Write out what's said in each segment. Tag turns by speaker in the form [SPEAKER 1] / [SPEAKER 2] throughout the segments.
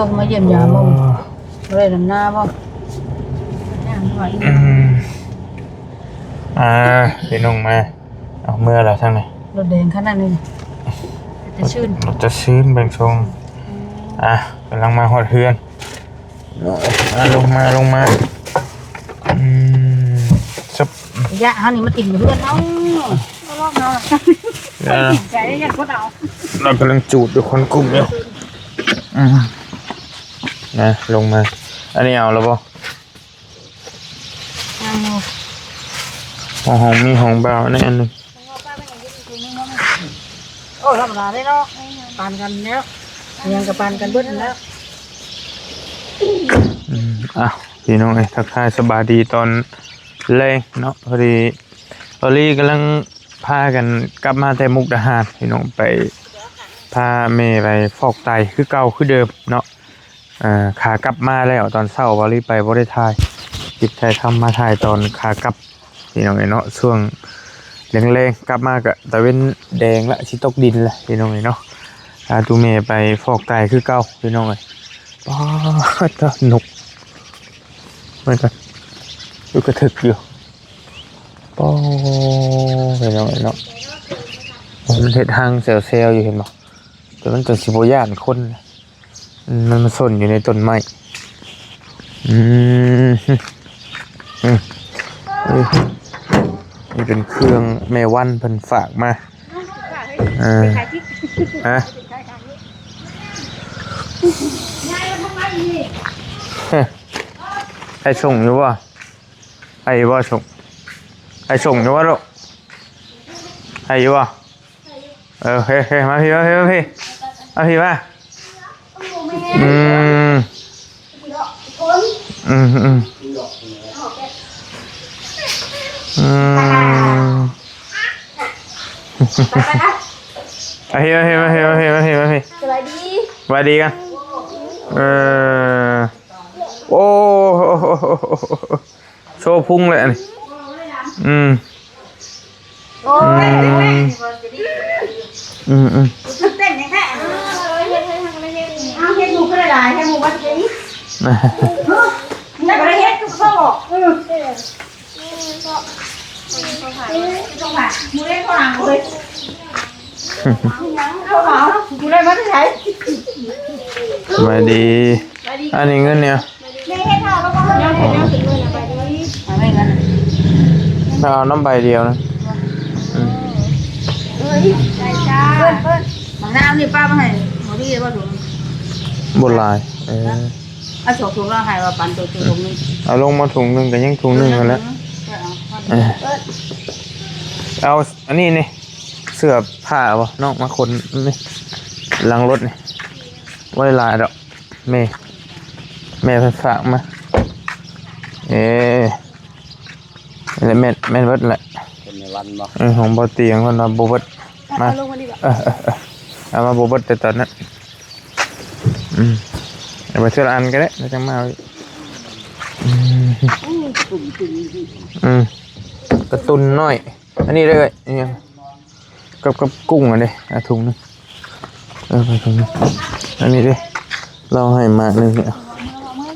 [SPEAKER 1] งมาเยี่ยมยามบ่บ่ได้นำหน้าบ่ย่างหน่อย
[SPEAKER 2] พี่น้องมาเอาเมื่อแล้วทางไหน
[SPEAKER 1] รถแดงขนาดนี้จะชื่น
[SPEAKER 2] รถจะชื้นแบ่งทรงกำลังมาหอดเฮือนลงมาซับ
[SPEAKER 1] ยะเฮานี่มาติ่งเพื่อนเนาะรอบเนาะใจยังก็เอา
[SPEAKER 2] เรากำลังจูดด้วยคนกลุ่มอยู่นะลงมาอันนี้เอาแล้วป่ะห้องมีห้องเบาในอันนึง
[SPEAKER 1] โอ้ธรรมดาได้เนาะปานกันแล้วยังกับปานกันเบิดแล้ว
[SPEAKER 2] พี่น้องทักทายสบายดีตอนแรงเนาะพอดีตอนนี้กำลังพากันกลับมาแต่มุกดาหารพี่น้องไปพาเมย์ไปฟอกไตคือเก่าคือเดิมเนาะขากลับมาแล้วตอนเช้าบริไปบริทายจิตใจทำมาถ่ายตอนขากลับพี่น้องเนาะช่วงแรงๆกลับมากะตะเว้นแดงละชิตกดินละพี่น้องเนาะตูเมย์ไปฟอกไตคือเก่าพี่น้องเลยจะหนุกเหมือนกันดูกระถึกอยู่พี่น้องเนาะมันเห็ดหางเซลล์อยู่เห็นไหมแต่มันตัวสิบย่านคนมันมาซ่อนอยู่ในต้นไม้นี่เป็นเครื่องแม่วันเพิ่นฝากมาไอ้ส่งอยู่วะไอ้ว่าส่งไอ้ส่งอยู่วะลูกไอ้อยู่วะเฮ้มาพี่มาสวัสดีกันโอ้โชว์พุ่งเลยนี่
[SPEAKER 1] เต้นยังไงเอาเฮ็ดหมูก็ได้ให้หมูวัดสินั่นก็ได้เฮ็ดก็เข้าบอกหมูเล่นข้าวหลังเลยข้าวหลังหมูเล่นมาที่ไหน
[SPEAKER 2] มาดีอันนี้เงินเนี่ยเอาน้ำใบเดียวนะ
[SPEAKER 1] เพิ่นบางน้ำนี่ป้ามาให้หมอที่ว่าถุง
[SPEAKER 2] บนลาย
[SPEAKER 1] เอาสองถุงแล้วให้ว่าปันตัวถุงนึง
[SPEAKER 2] เอาลงมาถุงนึงกันยังถุงนึงกันแล้วเอาอันนี้นี่เสื้อผ้าวะน้องมาคนนี่หลังรถนี่ไว้ลายดอกแม่ฝากมาแม่วัดแหละเป็นในวันบ่ของบ่เตียงคนมาบ่วัดมาเอามาบ่วัดแต่ตอนนั้นเอาไปเชื่ออันก็ได้แล้วจังมากระตุนน้อยอันนี้เลยนี่กับกุ้งอันนี้ถุงนึงไปถุงนึงอันนี้ดิเราให้มากนึงเนี่ย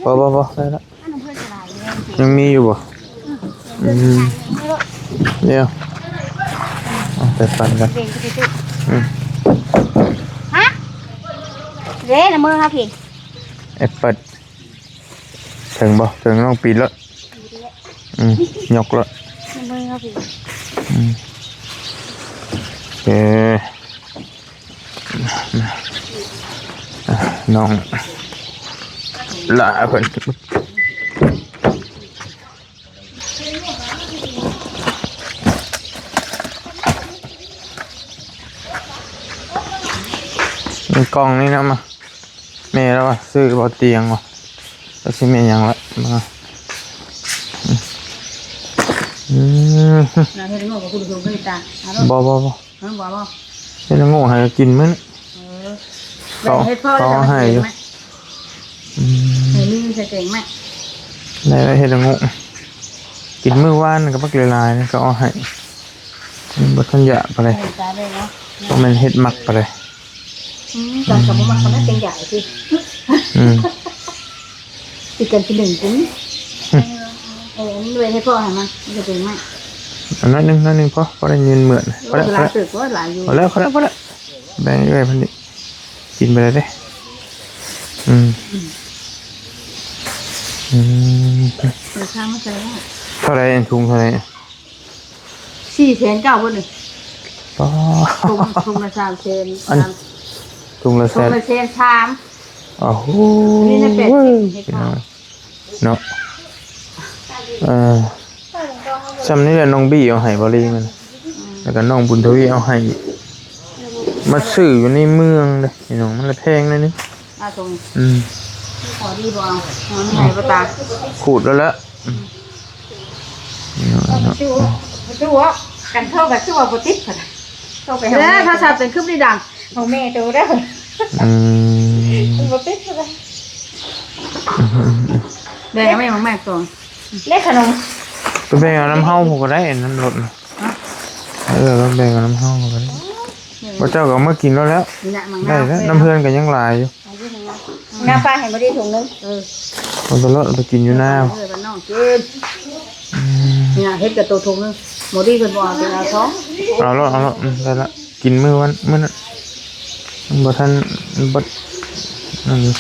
[SPEAKER 2] พอได้แล้วยังมีอยู่บ่เดี๋ยวไปปั่นกัน
[SPEAKER 1] ฮะเด้นะมือครับพี่
[SPEAKER 2] แอปเปิลถึงบ่ถึงน้องปีนแล้วยกแล้ว
[SPEAKER 1] มือครับพี่
[SPEAKER 2] โอเคน้องละเพิ่นมีกล่องนี่นะมาแม่แล้ววะซื้อบอเตียงวะแล้วชิแม่ยังละมา
[SPEAKER 1] เฮ็ดงอกกับคุณเคยตา
[SPEAKER 2] บ่เฮ็ดงอกให้กินมั้ยเขาให้อยู่
[SPEAKER 1] มีใส่เก่งไหม
[SPEAKER 2] ได้เฮ็ดงอกกินมื้อวานกับปักลายๆนี่ก็เอาให้บ่ทันยะไปเลยบ่แม่นเฮ็ดมักไปเลย
[SPEAKER 1] ตอนกับมักคนนั้นเก่งใหญ่สิ ติดกันเป็นหนึ่งจริงนี่เลยให้พ่อให้มันจะเป็นไหม
[SPEAKER 2] นั่นหนึ่งพอได้เงินเหมือนพอแล้ว
[SPEAKER 1] หลายตึกว่าหลายอยู่
[SPEAKER 2] พอแล้วแบ่งด้วยพันดิกินไปเลยเด้
[SPEAKER 1] ราคาไม่ใช่
[SPEAKER 2] เท่าไรทุงเท่าไร
[SPEAKER 1] 4,900คนหนึ่งทุงละ3,000
[SPEAKER 2] ทุงละแสนโอ้โห
[SPEAKER 1] นี่ในเป็ด
[SPEAKER 2] เนาะจำนี่แหละน้องบี้เอาให้บริมันแล้วก็น้องบุญทวีเอาให้มาซื้ออยู่ในเมืองเลยพี่น้องมันละแพงเลยนี่
[SPEAKER 1] ขอดีบ่เอาให้ป้าตา
[SPEAKER 2] ขูดแล้วละ
[SPEAKER 1] ชื่อว่ากันเท่ากับชื่อว่าปติดค่ะเข้าไปแล้วถ้าชาเป็นคลิปนี่ดังของแม่ตัวได้ปติดเลยแบ่งไม่ของแม่ตัวเล็กขนม
[SPEAKER 2] ไปแบ่งเอาน้ำเฮ้าผมก็ได้น้ำรถแบ่งเอาน้ำเฮ้าผมก็ได้พระเจ้าก็มากินแล้วได้แล้วน้ำเพื่อนกันยังลายอยู่
[SPEAKER 1] งาปลาเห็นบ่ได้ถุงนึง
[SPEAKER 2] มันไปรถไปกินอยู่หน้า
[SPEAKER 1] น้องกินนี่เฮ็ดกับตัวถุงนึงบ่ได้เพิ่นบ่เอาเป็นเอาท้อง
[SPEAKER 2] เอาละได้ละกินมื้อนั้นบ่ทันบ่นั่นอยู่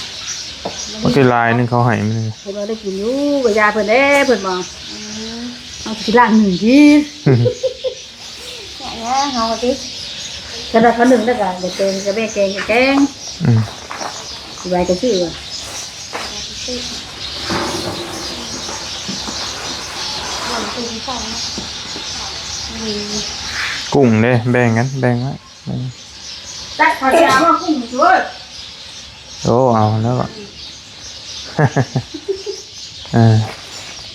[SPEAKER 2] บ่ได้ลายนึงเขาให้มัน
[SPEAKER 1] เพิ่นบ่ได้กินอยู่บ่ยาเพิ่นเด้เพิ่นบ่เอาสิล้างหนึ่งทีเนี่ยเฮาติกระดาษเขาหนึ่งแล้วก็เดี๋ยวเป็นกระเบ้แกงสบายจะชื่อ
[SPEAKER 2] กุ้งเด้แบ่งกันแบ่งไว้
[SPEAKER 1] ตัดขอจะเอากุ้งช่วย
[SPEAKER 2] โอ้เอาแล้วก็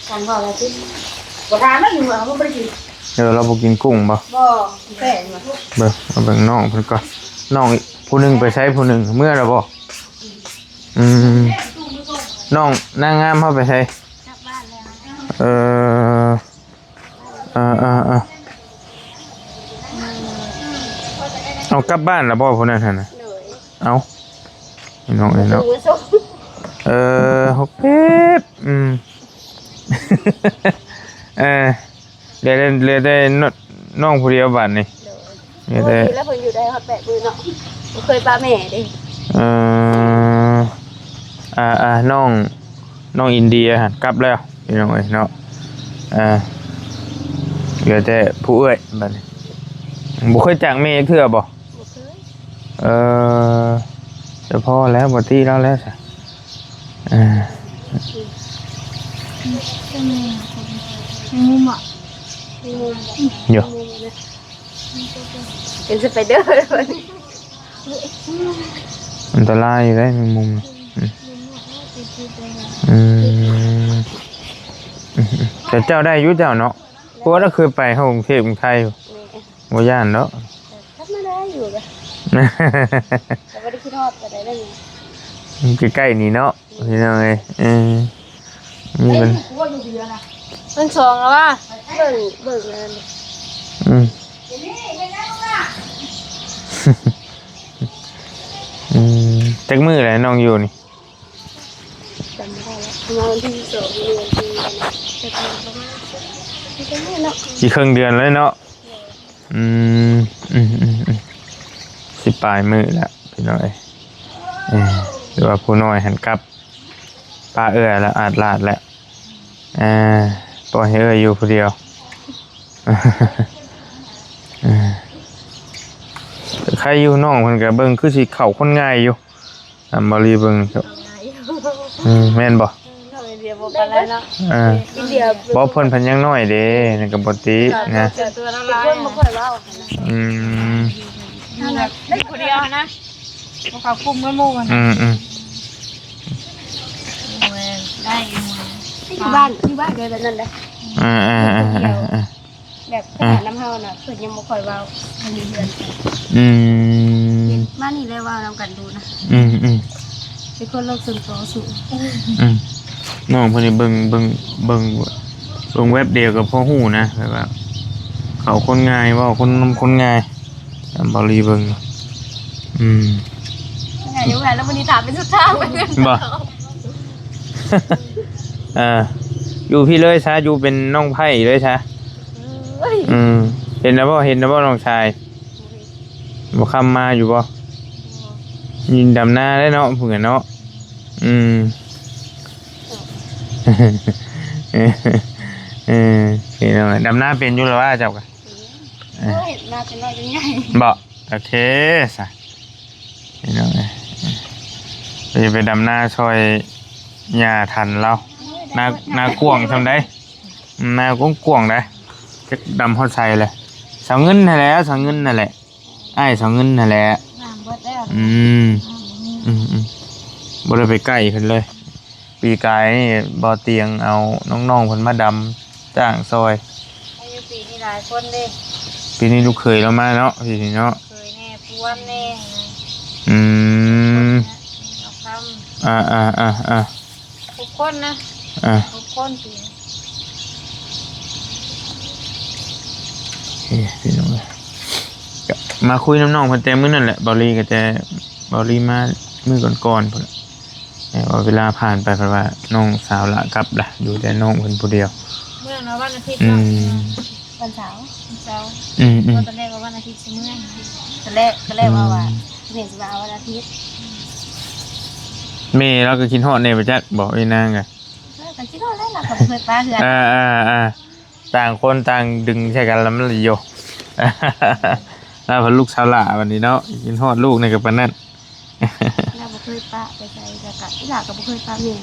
[SPEAKER 1] กันบอกอะไรที่บ่ทานแล้วอยู่เอาบ่ได้กิน
[SPEAKER 2] เราบ่กินกุ้งบ่
[SPEAKER 1] แป้ง
[SPEAKER 2] บ่เอาแบ่งน้องเพิ่นก่อนน้องผู้นึงไปใช้ผู้นึงเมื่อแล้วบ่น้องนางงามเฮาไปใช้เอากลับบ้านแล้วบ่ผู้นั้นหั่นน่ะเอาน้องเนาะ6ปี๊บเลยได้น้องผู้เดียวบาดนี่
[SPEAKER 1] ได้แล้วเพิ่นอยู่ได้ฮอด8 มื้อเนาะบ่เคยป้าแม่เด้
[SPEAKER 2] น้องอินเดียกลับแล้วพี่น้องเอ้ยเนาะเหลือแต่ผู้เอ้ยบัดนี้บ่เคยจากแม่เทื่อบ่เคยจะพอแล้วบ่ตีแล้วซะ
[SPEAKER 1] งูอ่ะ
[SPEAKER 2] อยู่
[SPEAKER 1] เป็นสไปเดอร์เลย
[SPEAKER 2] อันตรายอยู่ได้แมงมุมแต่เจ้าได้ยุ่เจ้าเนาะเพราะว่าเราเคยไปเข้ากรุงเทพกรุงไทยบ่ย่านเนาะ
[SPEAKER 1] ทับมาได้อยู่เลยแต่ไม่ได้คิดฮอดแต่ได้
[SPEAKER 2] ยังใกล้ๆนี่เนาะพี่น้องเอ้ยนี่
[SPEAKER 1] มันสองแล้วว่าเบิ่งเลย
[SPEAKER 2] จักมืออะไรน้องอยู่นี่
[SPEAKER 1] จำไม่ได้แล้ววันที่2เดือนที่ประมาณ
[SPEAKER 2] กี่ครึ่งเดือนเลยเนาะสิปลายมือแล้วพี่น้อยหรือว่าผู้น้อยหันกลับป้าแล้วอาจลาดแล้วปล่อยให้อยู่คนเดียวใครอยู่น้องคนกับเบิ้งคือสิเข่าคนง่ายอยู่บริเบิ้งแม่นบ่บ่เพิ่นพันยังน้อยเด้ในกับบตินะ
[SPEAKER 1] ได้คนเดียวนะเขาคุมกันมู่กันได้ที่บ้านเลยแบบนั้นเลยแบบขนาดน้ำเฮาน่ะเพิ่นยังบ่ค่อยเว้าอันนี้เดือนมานี่เลยว่านํกันดูนะเป็นคนโลกส่วนตัวสูง
[SPEAKER 2] น้องเพิ่นนี่เบิ่งเว็บเดียวกับพ่อฮู้นะแบบว่าเขาคนง่ายเว้าคนง่ายบริเบิ่ง
[SPEAKER 3] อยู่แล้ววันนี้ถามเป็นสุดท้ายเหมือนกัน
[SPEAKER 2] บ่ อยู่พี่เลยซะอยู่เป็นน้องไผ่เลยซะเห็นแล้วบ่น้องชายบ่คำมาอยู่บ่ยินดำหน้าได้เนาะเผื่อเนาะเห็นแล้วดำหน้าเป็นอยู่แล้วว่าเจ้ากัน
[SPEAKER 3] เห็นมาเป็นน้อยยังไง
[SPEAKER 2] บ่โอเคซะเห็นแล้วไงไปดำหน้าช่วยหญ้าทันเรานากวงทำได้นากวงได้จะดำฮอดใส่เลยสองเงินนั่นแหละสองเงินนั่นแหละไอ้สองเงินนั่นแหละบ่ได้ไปใกล้ขึ้นเลย ปีกายนี่บ่เตียงเอาน้องๆเพิ่นมาดำจ้างซอย
[SPEAKER 3] อายุปีนี้หลายคนเด้
[SPEAKER 2] ปีนี้ลูกเขยเรามาเนาะปีนี้เนาะ
[SPEAKER 3] เคยแน่พวนแน่ เอาคำทุกคนนะทุกคนปี
[SPEAKER 2] พี่น้องมาคุยน้องๆเพิ่นแต่มื้อนั่นแหละบอลี่ก็แต่บอลี่มามื้อก่อนๆพุ่นว่าเวลาผ่านไปเพราะว่าน้องสาวละกลับล่ะอยู่แต่น้องเพิ่นผู้เดียว
[SPEAKER 3] เมื่อนะวันอาทิตย์วันเสาร์ตอนแรกว่าวันอาทิตย์ใช่ไหมตอนแรกว่าเห็นว่าวันอาทิตย์
[SPEAKER 2] แม่เราก็คิดฮอดแน่บ่จักบอกอีนางก็
[SPEAKER 3] แต่คิดว่าแล้วเราก็เคยป้าเหือน
[SPEAKER 2] ต่างคนต่างดึงใช่กันแล้วมันเลยโย แล้วพอลูกสาวละวันนี้เนาะคิดฮอดลูกในกับปานนั้น
[SPEAKER 3] เราบ่เคยป้าไปใส่แต่กับที่หลักก็บ่เคยป้าเมีย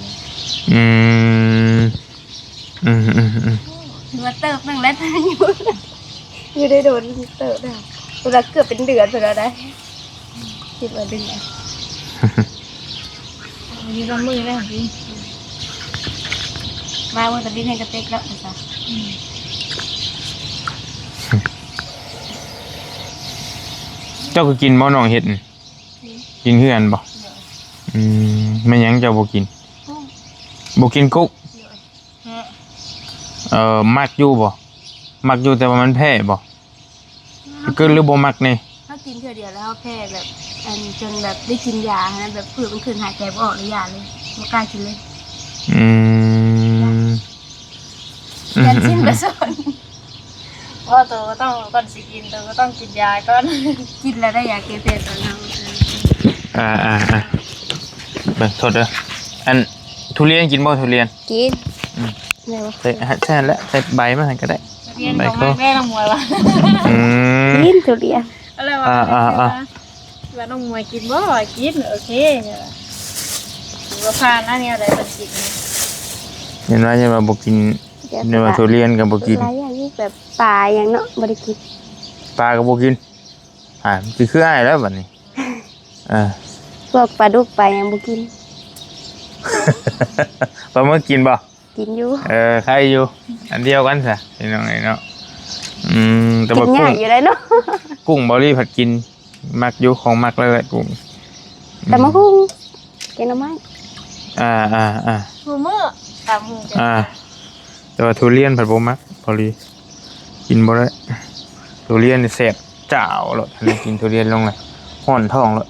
[SPEAKER 3] ถือว่าเติบนึงแล้วอยู่ได้โดนเติบแล้วเวลาเกือบเป็นเดือนไปแล้วได้คิดว่าดึงอ่ะวันนี้ร้อนมือแล้วพี่มาวันตะลิ้นให้กระเตกแล้วนะจ๊ะ
[SPEAKER 2] เจ้าก็กินบ่น้องเฮ็ดกินคือกันบ่ไม่ยังเจ้าบ่กินบ่กินกุ๊กมักอยู่บ่มักอยู่แต่ว่ามันแพ้บ่คือหรือบ่มักนี่
[SPEAKER 3] ถ้ากินเท่าเดียวแล้วแพ้แบบจนแบบได้กินยาฮะแบบเผื่อมันคืนหายใจบ่ออกเลยยาเลยไม่กล้ากินเลยยันสิ้นประสนว่าตัวก็ต้องก่อนสิกินตัวก็ต้องกินยาก่อนกินแล้วได้ยาเกเรตอนนั้น
[SPEAKER 2] เบิ่งโทษเด้ออันทุเรียนกินบ่ทุเรียน
[SPEAKER 3] กินเร็ว
[SPEAKER 2] ใส่แล้วใส่ใบมาให้ก็ได้
[SPEAKER 3] เรียนของแม่น้องมวยวะ
[SPEAKER 1] กินทุเรียน
[SPEAKER 3] อะไรวะว่าน้องมวยกินบ่กินโอเคถือว่าผ่านอันนี้อะไรเป็นกิน
[SPEAKER 2] เห็นว่าบ่กินเนื้อทุเรียนก็บ่กิน
[SPEAKER 1] หลายอย่างนี่แบบปลาอย่างเนาะบ่ได้กิน
[SPEAKER 2] ปลาก็บ่กินสิคืออ้ายแล้วบัดนี้
[SPEAKER 1] พวกปลาดุกปลายังบ่กิน
[SPEAKER 2] ปลาหมึกกินบ่
[SPEAKER 1] กินอยู่
[SPEAKER 2] ใครอยู่อันเดียวกันซะพี่น้องไอ้เนาะแต่ว่า
[SPEAKER 1] กุ้งอยู่ได้เนาะ
[SPEAKER 2] กุ้งบอรี่ผัดกินมักอยู่ของมักเลยแหละกุ้ง
[SPEAKER 1] แต่มะกุ้งแกงหน่อไม้
[SPEAKER 3] หูมือตามหู
[SPEAKER 2] แต่ว่าทุเรียนผัดบ่มักบอรี่กินบ่ได้ทุเรียนนี่แซ่บจ้าวแล้วทันกินทุเรียนลงเลยฮ้อนท้องแล้ว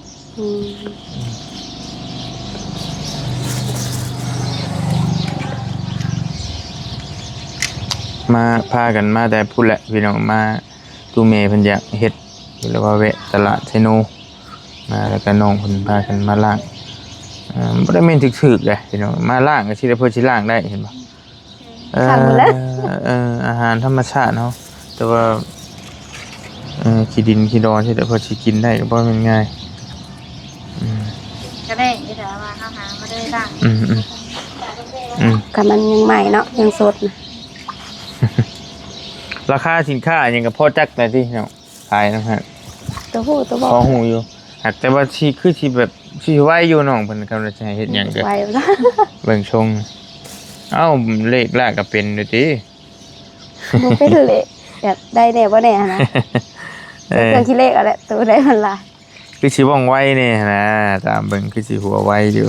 [SPEAKER 2] มาพากันมาแต่พูดแหละพี่น้องมาตูเมย์เพิ่นอยากเฮ็ดแล้วว่าแวะตลาดไชโนมาแล้วก็น้องเพิ่นพากันมาล้างบ่ได้แม่นถึกๆเลยพี่น้องมาล้างก็สิได้เพิ่นสิล้างได้เห็นบ่อาหารธรรมชาติเนาะแต่ว่าขี้ดินขี้ดอนสิได้เพิ่นสิกินได้ก็บ่แม่นง่าย
[SPEAKER 3] ก็ได้เดี๋ยวมาหามาได้ล้าง
[SPEAKER 1] ก็มันยังใหม่เนาะยังสดนะ
[SPEAKER 2] ราคาสินค้าอย่างกับพ่อจักแต่ที่เนาะขายนะครับ
[SPEAKER 1] ตัวผู้ตัวบอก
[SPEAKER 2] พอหูอยู่หากแต่ว่าชีคือชีแบบชีไว้อยู่น้องเพิ่นกำลังจะเฮ็ดหยังกันเบิ่งชงเลขแรกก็เป็นด้วยติ
[SPEAKER 1] บ่เป็นเลขแบบได้แน่บ่แน่นะเครื่องคิดเลขอะไรตัวได้มันหลาย
[SPEAKER 2] คือสิว่องไวนี่นะตามเบิ่งคือสิหัวไวอยู่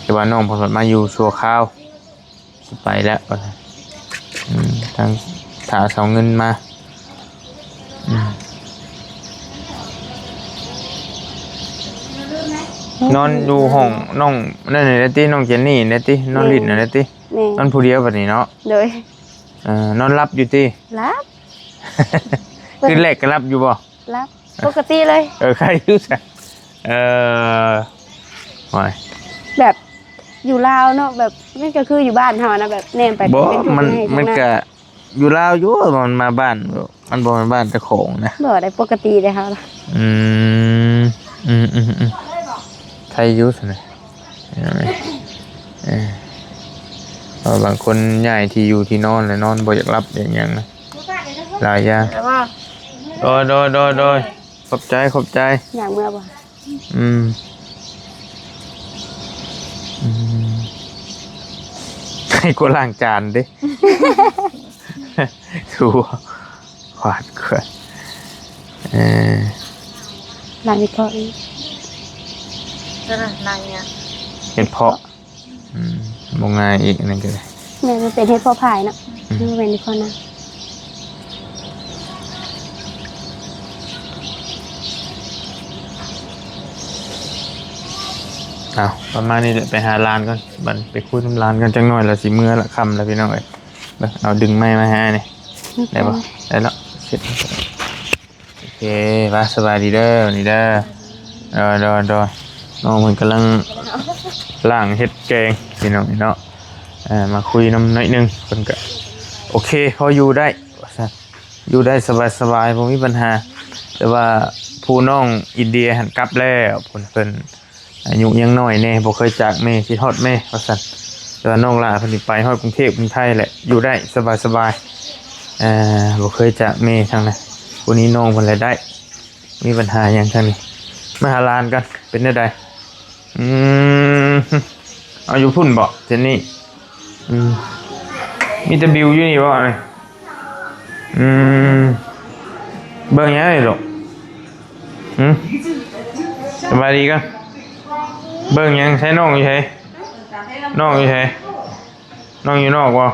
[SPEAKER 2] แต่ว่าน้องเพิ่นมาอยู่ชั่วคราวไปแล้วทางถาเสาเงินมา นอนอยู่ห้องน้องนั่นนี่แหละติน้องเจนนี่นี่ตินอนลิ้นนั่นแหละติ
[SPEAKER 3] แม่
[SPEAKER 2] นอนผู้เดียวบัดนี้เนาะ
[SPEAKER 3] โดย
[SPEAKER 2] นอนรับอยู่ติ
[SPEAKER 3] รับ
[SPEAKER 2] คืนแรกก็รับอยู่บ่
[SPEAKER 3] รับปกติเลย
[SPEAKER 2] ใครอยู่ซะโอ้ย
[SPEAKER 3] แบบอยู่ลาวเนาะแบบนั่นก็คืออยู่บ้านเฮานะแบบแนมไป
[SPEAKER 2] บ่
[SPEAKER 3] เป็นทุก
[SPEAKER 2] มัน
[SPEAKER 3] ให้
[SPEAKER 2] มัน
[SPEAKER 3] ทั้ง
[SPEAKER 2] ก็อยู่ลาวอยู่มันมาบ้านมันบ่มาบ้านเจ้าของนะ
[SPEAKER 3] บ่ได้ปกติเลยครับ
[SPEAKER 2] อืมใครอยู่ซะนะเห็นไหมบางคนย้ายที่อยู่ที่นอนแล้วนอนบ่อยากรับอย่างยังนะหลายอย่าง
[SPEAKER 3] แต่ว่า
[SPEAKER 2] โดยขอบใจ
[SPEAKER 3] อย่างเมื่อบ่
[SPEAKER 2] อืมให้กูล้างจานดิ ถูขวาดเขื่อน
[SPEAKER 3] หลังนี้ก็อีก
[SPEAKER 1] จะนางเนี่ย
[SPEAKER 2] เห็ดเพาะมงง่ายอีกนั่นก็เลย
[SPEAKER 3] แม่มันเป็นเฮ็ดพ่อพายเนาะมันเป็นที่พ่อนะ
[SPEAKER 2] เอาประมาณนี้เดี๋ยวไปหาร้านก่อนบันไปคุยน้ำร้านกันจังหน่อยแล้วสิมื้อละค่ำแล้วพี่น้องเอ้ยเบิ่งเอาดึงไม้มาให้นี่ได้ปะได้แล้วเสร็จโอเคว่าสบายดีเด้อนี่เด้อดอน้องมันกำลังล้างเห็ดแกงพี่น้องเนาะมาคุยน้ำหน่อยนึงเพิ่นก็โอเคพออยู่ได้อยู่ได้สบายๆบ่มีปัญหาแต่ว่าผู้น้องอินเดียหันกลับแล้วเพิ่นอายุยังน้อยแน่บ่เคยจากแม่คิดฮอดแม่ว่าซั่นแต่ว่าน้องหลาเพิ่นสิไปฮอดกรุงเทพกรุงไทยแหละอยู่ได้สบายๆบ่เคยจากแม่ทางนั้นผู้นี้น้องเพิ่นเลยได้มีปัญหาหยังทางนี้มาหาลานกันเป็นได้ใดเอาอยู่พุ่นบ่เจนนี่มีแต่บิวอยู่นี่บ่นี่เบิ่งหยังนี่ลูกสบายดีกันเบิ่งหยังใช้น้องอยู่ไสน้องอยู่ไสน้องอยู่นอกบ่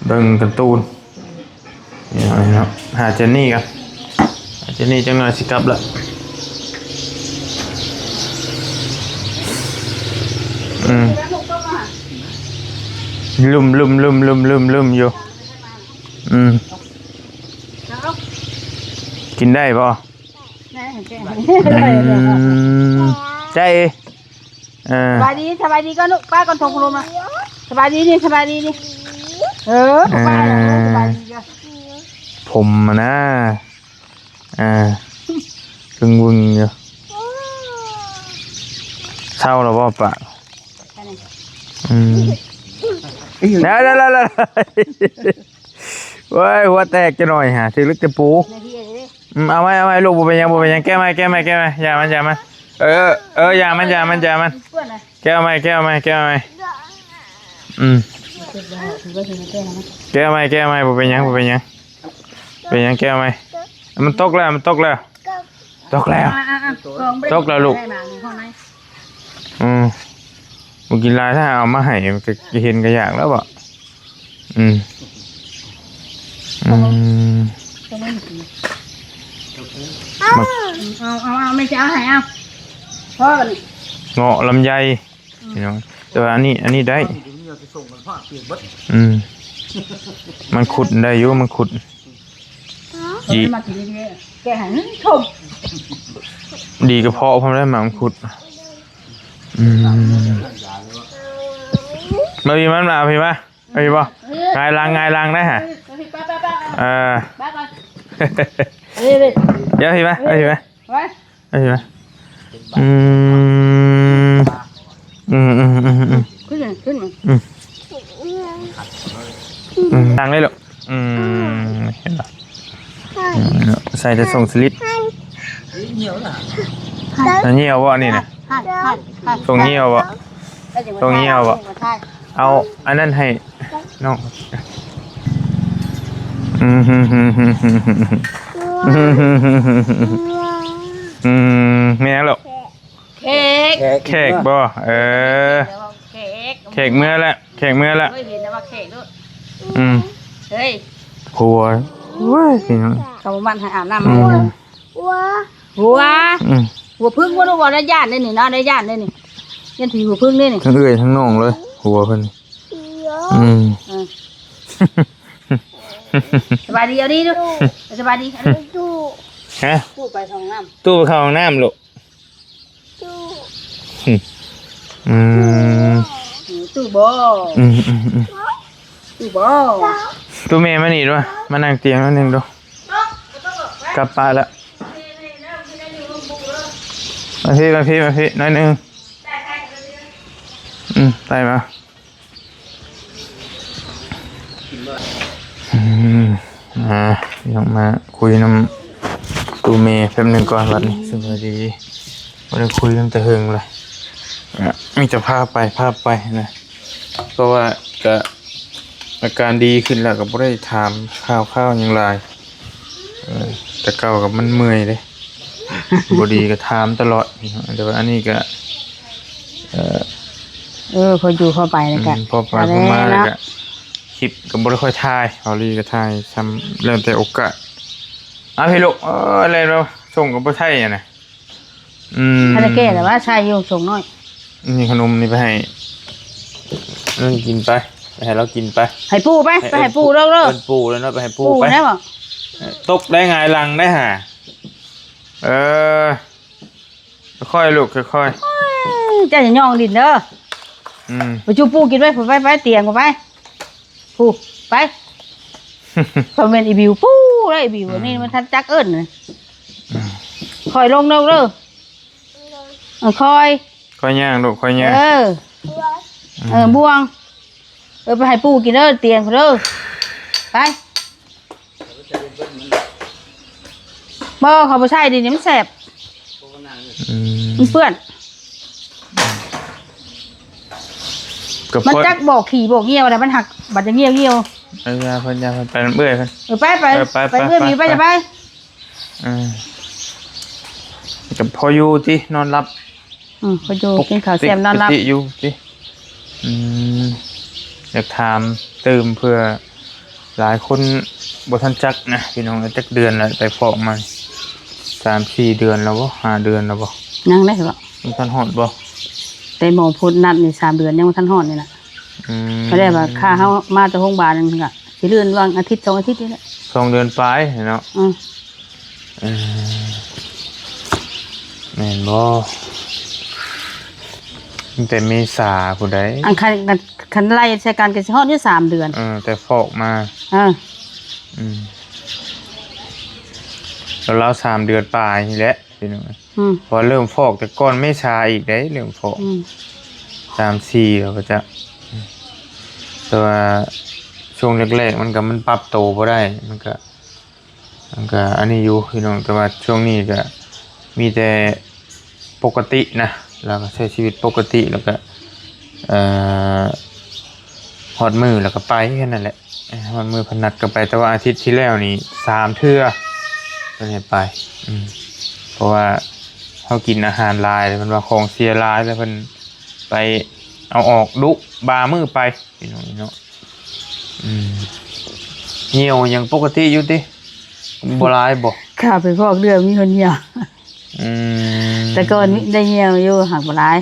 [SPEAKER 2] เบิ่งการ์ตูนนี่เนาะหาเจนนี่กันเจนนี่จังหน่อยสิกลับละลุ่มอยู่กินได้ป่ะใจ
[SPEAKER 1] สบายดีก็นุป้าก่อนทงลมอ่ะสบายดีนี่สบายดีนี่ป้าสบายดีจ้ะ
[SPEAKER 2] ผมนะวึงอยู่เศร้าแล้วป่ะปะแล้วเว้ยหัวแตกจะหน่อยฮะถือลึกจะปูเอาไหมลูกบ่เป็นยังแก้ไหมอย่ามันอย่ามันอย่ามันแก้ไหมแก้ไหมบ่เป็นยังเป็นยังแก้ไหมมันตกแล้วลูกมึงกินลายถ้าเอามาให้มันจะเห็นกระยากแล้วบ่
[SPEAKER 1] เอาไม่จะเอาให้เอาพ่อกัน
[SPEAKER 2] เงาะลำไยแต่ว่าอันนี้ได้มันขุดได้อยู่มันขุดจี
[SPEAKER 1] แกหันชม
[SPEAKER 2] ดีกระเพาะพร้อมได้หมามันขุดมาพี่มันมาพี่ป่ะงายลังได้ฮะเดี๋ยวพี่ป่ะพี่ป่ะ
[SPEAKER 1] ขึ้น
[SPEAKER 2] ดังเลยหรอเห็นหรอใส่จะส่งสลิดเหี่ยววะนี่นะส่งเหี่ยววะเอาอันนั้นให้น้องไม่ยังหรอกเค้กบ่เค้กเมื่อละเห็นแล้วว่าเค้กด้วยเฮ้ยครัวเว้ย
[SPEAKER 1] เขาบ้านให้อาบน้ำให้ หัวพึ่งว่าลูกว่าได้ย่านได้นี่เนาะได้ย่านได้นี่ยันผีหัวพึ่งได้นี่
[SPEAKER 2] ทั้งทั้งน้องเลยหัวเพิ่น
[SPEAKER 1] สบายดีเอาดีดูสบายดี
[SPEAKER 2] ฮะ
[SPEAKER 1] ตู้ไปห้องน้ำ
[SPEAKER 2] ตู้ไปเข้าห้องน้ำลูก
[SPEAKER 1] ตู้บ่ตู้บ่
[SPEAKER 2] ตู้เมย์มาหนีด้วยมานั่งเตียงนิดนึงดูกลับปลาละมาพี่น้อยนึงไปมาอยากมาคุยน้ำตู้เมย์แป๊บนึงก่อนวันนี้สวัสดีวันนี้คุยตั้งแต่เฮิงเลยมีจะพาไปนะเพราะว่าจะอาการดีขึ้นแล้วก็บ่ได้ถามข้าวอย่างไรแต่เก่ากับมันเมื่อยเลยบดีก็ถามตลอดแต่ว่าอันนี้ก็
[SPEAKER 1] พออยู่พอไปเลยกัน
[SPEAKER 2] พอไปพอมาเลยก็คลิปก็บ่ได้ค่อยถ่ายเอาลีก็ถ่ายทำเริ่มแต่โอกาสพี่ลูกอะไรเราส่งกับบ่ใช่อ่ะนะ
[SPEAKER 1] ถ้าจะแก้แต่ว่าชายโยงส่งน้อย
[SPEAKER 2] นี่ขนมนี่ไปให้นั่นกินไปให้เรากินไป
[SPEAKER 1] ให้ปูไปให้ปูเร็ว
[SPEAKER 2] เป็นปูแล้วเนาะไปให้ปูไป
[SPEAKER 1] ได้บ่
[SPEAKER 2] ตกได้ไงลังได้ห่าค่อยลูกค่อย
[SPEAKER 1] จะย่องดินเด้อไปจูปูกินไปเตียงไปปูไปคอมเมนต์อีบิวปูเลยอีบิวนี่มันทันจักเอิ้นเลยคอยลงเด้อคอย
[SPEAKER 2] ย่างลูกคอยย่าง
[SPEAKER 1] บ่วงไปให้ปูกินเด้อเตียงเด้อไปบ่เขาบ่ใช่ดิมันแสบมันเปื้อนมันจักบอกขี่บอกเงี้ยวแต่มันหักบัดจะเงี้ยว
[SPEAKER 2] ยาเพิ่นไปเบื่อเพิ่น
[SPEAKER 1] ไปเบื่อมีไปจะไป
[SPEAKER 2] กับพออยู่ที่นอนรับ
[SPEAKER 1] พออยู่กินข้าวแซ่บนอนรับ
[SPEAKER 2] อยู่ที่อยากถามเติมเพื่อหลายคนบ่ทันจักนะพี่น้องจักเดือนแล้วไปฟอกมา 3-4 เดือนแล้วบ่5 เดือนแล้วบ่
[SPEAKER 1] ยังได้บ่
[SPEAKER 2] มันทันฮอดบ่
[SPEAKER 1] แต่หมอพูดนัดนี่3 เดือนยังบ่ทันฮอดนี่น่ะไม่ได้ว่าค่าเฮามาจากโรงพยาบาลนั่นก็สิเลื่อนวางอาทิตย์2 อาทิตย์นี่แหละ
[SPEAKER 2] 2 เดือนปลายเนาะแม่นบ่แต่เมษาผู้ใด
[SPEAKER 1] อันคันไล่ใช้การก็สิฮอดอยู่3 เดือน
[SPEAKER 2] แต่ฟอกมาแล้ว3 เดือนปลายนี่แหละพี่น้องพอเริ่มฟอกแต่ก่อนเมษาอีกได้เริ่มฟอก3-4แล้วก็จะตัวช่วงแรกๆมันปรับโตบ่ได้มันก็อันนี้อยู่พี่น้องแต่ว่าช่วงนี้ก็มีแต่ปกตินะแล้วก็ใช้ชีวิตปกติแล้วก็ฮอดมือแล้วก็ไปแค่นั้นแหละฮอดมือพนัดก็ไปแต่ว่าอาทิตย์ที่แล้วนี่3 เทื่อเพิ่นให้ไปเพราะว่าเฮากินอาหารหลายแล้วมันว่าของเสียหลายแล้วเพิ่นไปเอาออกดุบามือไปพี่น้องเนาะเหี่ยวยังปกติอยู่ติบ่หลายบ่
[SPEAKER 1] ข้าไปพอกเดือมีคนเหี่ยวแต่ก่อนได้เหี่ยวอยู่หักบ่หลาย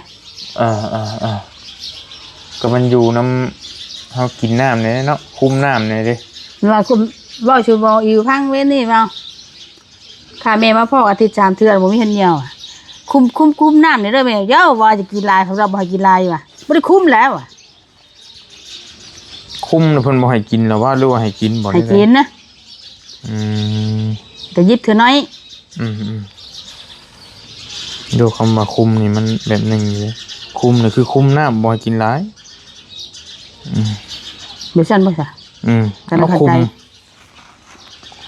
[SPEAKER 2] ก็มันอยู่น้ำเฮากินน้ำเนี่ยเนาะคุมน้ำเนี่ยดิ
[SPEAKER 1] ว่าคุมบ่ชูบ่อยู่พังเว้นนี่เปล่าข้าแม่มาพอกอาทิตย์3 เทื่อบ่มีคนเหี่ยวคุมน้ำเนี่ยเด้อแม่เย้าว่าจะกินลายของเราบ่ให้กินลายว่ะบ่ได้คุมแล้วอ่ะ
[SPEAKER 2] คุมเพิ่นบ่ให้กินแล้วว่าหรือว่าให้กินบ่ได้
[SPEAKER 1] ให้กินนะก็ยิบเถอะน้อย
[SPEAKER 2] ดูคำว่าคุมนี่มันแบบนึงเลยคุมนี่คือคุมน้ำบ่ให้กินหลาย
[SPEAKER 1] เดี๋ยวฉันบ่ซะ
[SPEAKER 2] กันเข้าใจ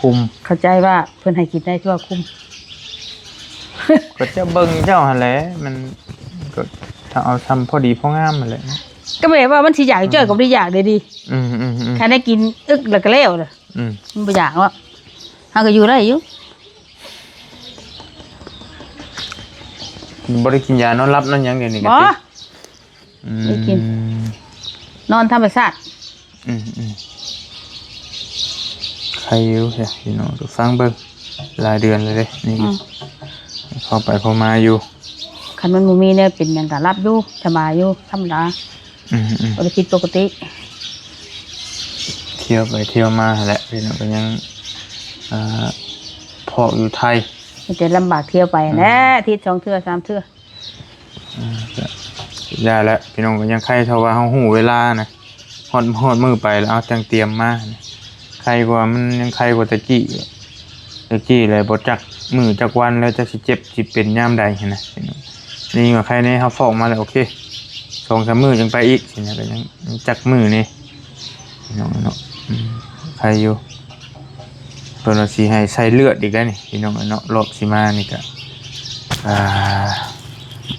[SPEAKER 2] คุม
[SPEAKER 1] เข้าใจว่าเพิ่นให้กินได้ทั่วคุม
[SPEAKER 2] ก็จะเบิ่งเจ้าหั่นแหละมันก็ถ้าเอาทำพอดีพองามนั่นแหละ
[SPEAKER 1] ก็แบบว่ามันสิอยากจ้อยก็บ่ได้อยากได้ดีแค่ได้กินอึกแล้วก็แล้วน่ะมันบ่อยากว่าเฮาก็อยู่ได้อยู่
[SPEAKER 2] บ่ได้กินยานอนหลับนอนหยังเดี๋ยวนี้ก็ติ
[SPEAKER 1] ไม่กินนอนธรรมชาติ
[SPEAKER 2] ใครอยู่แท้พี่น้องฟังเบิ่ง หลายเดือนเลยเด้นี่เข้าไปเข้ามาอยู่
[SPEAKER 1] คันมันบ่มีเนี่ยเป็นหยังก็รับอยู่สบายอยู่ธรรมดาบ่ได้ผิดปกติ
[SPEAKER 2] เที่ยวไปเที่ยวมาแหละพี่น้องก็ยังพออยู่ไทย
[SPEAKER 1] มันจะลำบากเที่ยวไปแหละอาทิตย์2เทื่อ3เทื่อ
[SPEAKER 2] ยาแล้วพี่น้องก็ยังใครเท่าว่าเฮาฮู้เวลานะฮอดมือไปแล้วเอาจังเตรียมมาใครกว่ามันยังใครกว่าตะกี้เลยบ่จักมื้อจักวันแล้วจะสิเจ็บสิเป็นยามใดหั่นนะพี่น้องนี่ว่าใครแน่เฮาฟ้องมาแล้วโอเค2-3มื้อจังไปอีกสินะก็ยังจักมื้อนี่พี่น้องเนาะใครอยู่เพิ่นว่าสิให้ใส่เลือดอีกแล้วนี่พี่น้องเนาะรอบสิมานี่ก็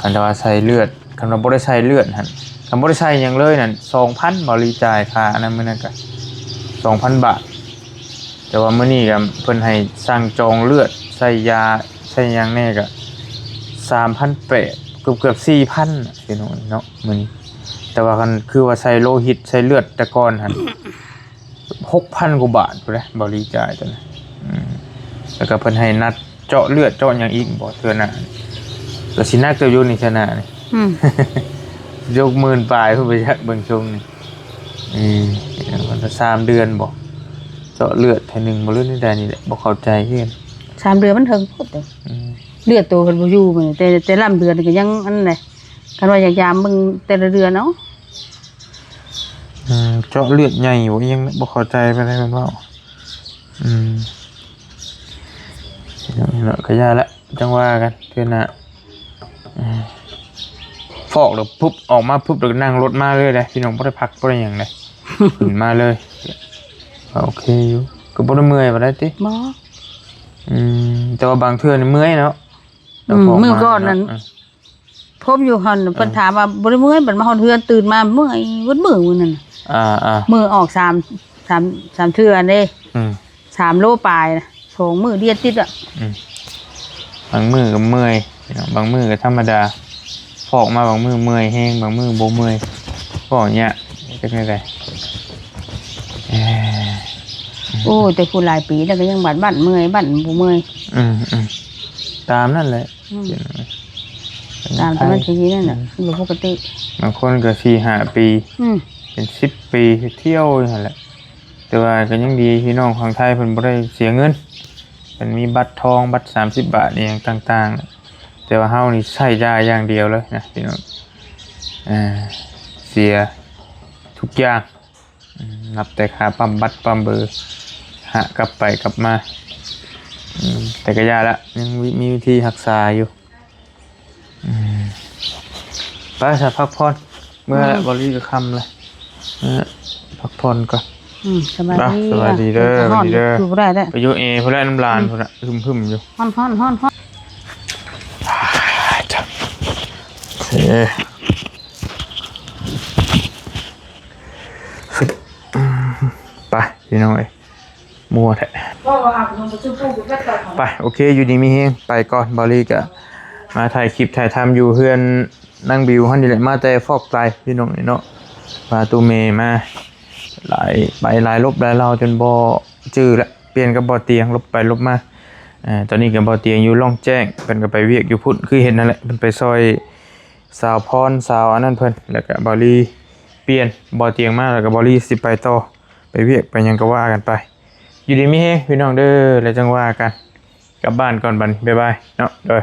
[SPEAKER 2] คันว่าใส่เลือดคันว่าบ่ได้ใส่เลือดหั่นคันบ่ได้ใส่หยังเลยนั่น 2,000 บ่รีจ่ายค่าอันนั้นมื้อนั้นก็ 2,000 บาทแต่ว่ามื้อนี้ก็เพิ่นให้สั่งจองเลือดใส่ยาใส่หยังแน่ก็ 3,800 เกือบ 4,000 พี่น้องเนาะมื้อนี้แต่ว่าคันคือว่าใส่โลหิตใส่เลือดแต่ก่อนหั่น 6,000 กว่าบาทพุ่นแหละบ่รีจ่ายตัวนั้นแล้วก็เพิ่นให้นัดเจาะเลือดเจาะหยังอีกบ่เทื่อหน้าก็สินักเจ้าอยู่นี่ชนะนี่ ยกมือปลายเพื่อไปชักเบิ่งชงนี่มันจะ3 เดือนบ่เจาะเลือดทีนึงบ่รู้นี่ได้นี่แหละบ่เข้าใจคือกัน
[SPEAKER 1] 3เดือนมันถึงพุดเลือดโตกันบ่อยู่มื้อแต่ลำเดือนก็ยังอันนั้นแหละคันว่าอยากยามมึงแต่ละเดือนเนาะ
[SPEAKER 2] เจาะเลือดใหญ่บ่ยังบ่เข้าใจไปได้มันเว้าเนาะก็ยาละจังว่ากันเทื่อหน้าฟอกแล้วปุ๊บออกมาปุ๊บแล้วนั่งรถมาเลยเลยพี่น้องบ่ได้พักบ่ได้หยังเลยขึ้นมาเลยโอเคอยู่ก็บ่ได้เมื่อยบ่ได้ติ
[SPEAKER 1] บ่
[SPEAKER 2] แต่ว่าบางเทื่อนี่เมื่อยเนาะ
[SPEAKER 1] มื้อก่อนนั้นผมอยู่หั่นเพิ่นถามว่าบ่ได้เมื่อยบัดมาฮอดเฮือนตื่นมาเมื่อยเบิดมื้อมื้อนั้นมื้อออก3เทื่อเด้3 โลปลายนะ2 มื้อเดียวติดอ่ะ
[SPEAKER 2] บางมื้อก็เมื่อยบางมื้อก็ธรรมดาฟอกมาบางมือเมื่อยแห้งบางมือโบเมื่อยฟอกเนี้ยจะเป็นไง
[SPEAKER 1] โอ้แต่ผู้หลายปีแล้วก็ยังบัดบั่นเมื่อยบั่นโบเมื่อย
[SPEAKER 2] ตามนั่นแหละ
[SPEAKER 1] ตามธรรมชาตินั่นแหละเป็นปกติ
[SPEAKER 2] บางคนก็4-5 ปีเป็น10 ปีเที่ยวนั่นแหละแต่ว่าก็ยังดีพี่น้องของไทยเพิ่นบ่ได้เสียเงินมันมีบัตรทองบัตร30 บาทนี่ต่างๆแต่ว่าเฮานี่ใช้จ่ายอย่างเดียวเลยนะพี่น้องเสียทุกอย่างนับแต่ค่าปั๊มบัตรปั๊มเบอร์หากลับไปกลับมาแต่ก็ยาละยังมีวิธีรักษาอยู่ไปสักพักผ่อนเมื่อละบริก็ค่ำเลยพักผ่อนก่อน
[SPEAKER 1] สบายดี
[SPEAKER 2] เด้อสบายดีเด้อไปอยู่เพื่อนน้ำลานเพื่อนพึ่มอยู่
[SPEAKER 1] ฮ้อน
[SPEAKER 2] ไปพี่น้องมัวแท้ไปโอเคอยู่ดีมีเฮงไปก่อนบริก็มาถ่ายคลิปถ่ายทำอยู่เพื่อนนั่งบิวฮันดีเลยมาแต่ฟอกไตพี่น้องเนาะพาตูเมมาหลายลบหลายเราจนบ่จื้อละเปลี่ยนกับบ่เตียงลบไปลบมาตอนนี้กับบ่เตียงอยู่ล่องแจ้งเพิ่นก็ไปเวียกอยู่พุ่นคือเห็นนั่นแหละเพิ่นไปซอยสาวพรสาวอันนั้นเพิ่นแล้วก็บ่ลีเปลี่ยนบ่เตียงมาแล้วก็บ่ลีสิไปต่อไปเวียกไปหยังก็ว่ากันไปอยู่ดีมีเฮงพี่น้องเด้อแล้วจังว่ากันกลับบ้านก่อนบัดนี้บ๊ายบายเนาะเด้อ